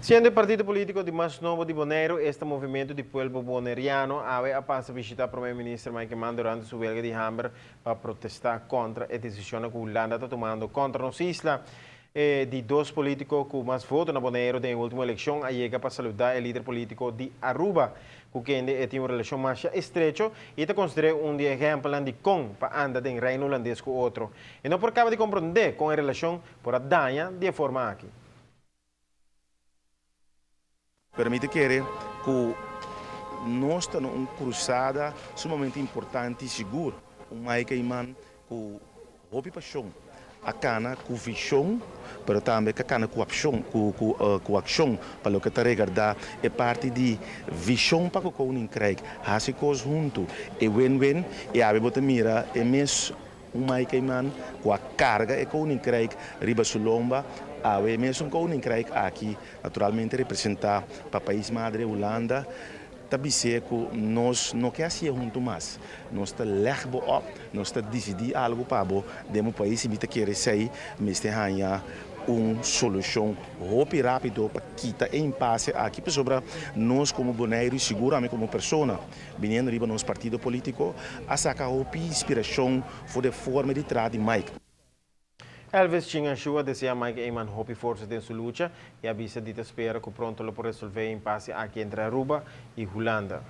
Siendo el partido político de más nuevo de Bonaire, este movimiento de pueblo bonaireano ha pasado a visitar al primer ministro Mike Mann durante su viaje de Hamburg para protestar contra la decisión que Holanda está tomando contra las islas. De dos políticos que más votos en Bonaire en la última elección, llega para saludar el líder político de Aruba, que tiene una relación más estrecha y te considera un ejemplo de cómo para andar en reino holandés con otro. Y no por acaba de comprender con la relación por daña de forma aquí. Permite que nós estamos numa cruzada sumamente importante e segura. Mike Mann com hobby paixão, a cana com visão, mas também a cana com ação para o que está regardar é parte de visão para o que o Craig faz coisas junto é win-win e a bebota mira é mesmo Mike Mann com a carga é que o Craig riba sulomba a mesmo com o Craig aqui naturalmente representar para o país madre Holanda. Tapi que nós não quer ser junto mais, nós está legbo op, nós está decidir algo para o demo país e querer sair, mas tem solução rápido para quitar impasse aqui sobre nós como Bonaire seguramente como pessoa, vindo riba nosso partido político, a sacar inspiração for de forma de tratar de Mike. Elvis Chinganchua desea Mike Mann hope força em sua luta e avisa de espera que pronto lo por resolver impasse aqui entre Aruba e Holanda.